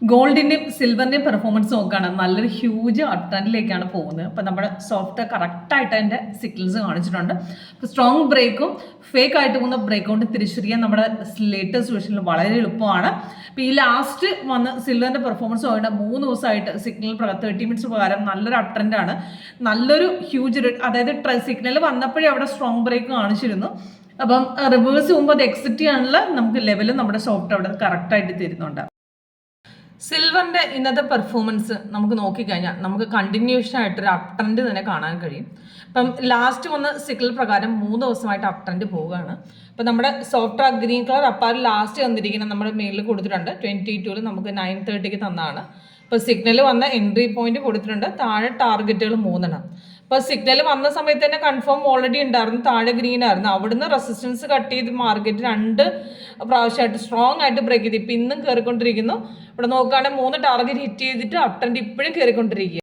ഗോൾഡിന്റെയും സിൽവറിന്റെയും performance നോക്കുകയാണ് നല്ലൊരു huge up ട്രെൻഡിലേക്കാണ് പോകുന്നത്. അപ്പം നമ്മുടെ സോഫ്റ്റ് കറക്റ്റായിട്ട് അതിൻ്റെ സിഗ്നൽസ് കാണിച്ചിട്ടുണ്ട്. അപ്പോൾ സ്ട്രോങ് ബ്രേക്കും ഫേക്ക് ആയിട്ട് പോകുന്ന ബ്രേക്ക് കൊണ്ട് തിരിച്ചറിയാൻ നമ്മുടെ ലേറ്റസ്റ്റ് വേർഷനിൽ വളരെ എളുപ്പമാണ്. അപ്പോൾ ഈ ലാസ്റ്റ് വന്ന് സിൽവറിന്റെ പെർഫോമൻസ് നോക്കേണ്ട 3 ദിവസമായിട്ട് സിഗ്നൽ 30 മിനിറ്റ്സ് പ്രകാരം നല്ലൊരു അപ് ട്രെൻഡാണ്. നല്ലൊരു ഹ്യൂജ് അതായത് സിഗ്നൽ വന്നപ്പോഴേ അവിടെ സ്ട്രോങ് ബ്രേക്ക് കാണിച്ചിരുന്നു. അപ്പം റിവേഴ്സ് പോകുമ്പോൾ അത് എക്സിറ്റ് ചെയ്യാനുള്ള നമുക്ക് ലെവൽ നമ്മുടെ സോഫ്റ്റ് അവിടെ കറക്റ്റായിട്ട് തരുന്നുണ്ട്. സിൽവറിന്റെ ഇന്നത്തെ പെർഫോമൻസ് നമുക്ക് നോക്കിക്കഴിഞ്ഞാൽ നമുക്ക് കണ്ടിന്യൂഷൻ ആയിട്ടൊരു അപ് ട്രെൻഡ് തന്നെ കാണാൻ കഴിയും. ഇപ്പം ലാസ്റ്റ് വന്ന സിഗ്നൽ പ്രകാരം 3 ദിവസമായിട്ട് അപ് ട്രെൻഡ് പോവുകയാണ്. അപ്പം നമ്മുടെ soft green colour APAAR last വന്നിരിക്കുന്നത് നമ്മുടെ മെയിലിൽ കൊടുത്തിട്ടുണ്ട്. 22-ൽ നമുക്ക് 9:30 തന്നതാണ്. ഇപ്പോൾ സിഗ്നൽ വന്ന എൻട്രി പോയിന്റ് കൊടുത്തിട്ടുണ്ട്. താഴെ ടാർഗറ്റുകൾ 3 അപ്പോൾ സിഗ്നൽ വന്ന സമയത്ത് തന്നെ കൺഫേം ഓൾറെഡി ഉണ്ടായിരുന്നു, താഴെ ഗ്രീൻ ആയിരുന്നു. അവിടുന്ന് റെസിസ്റ്റൻസ് കട്ട് ചെയ്ത് മാർക്കറ്റ് 2 പ്രാവശ്യമായിട്ട് സ്ട്രോങ് ആയിട്ട് ബ്രേക്ക് ചെയ്ത് ഇപ്പം ഇന്നും കയറിക്കൊണ്ടിരിക്കുന്നു. ഇവിടെ നോക്കുകയാണെങ്കിൽ 3 ടാർഗറ്റ് ഹിറ്റ് ചെയ്തിട്ട് അപ് ട്രെൻഡ് ഇപ്പോഴും കയറിക്കൊണ്ടിരിക്കുക.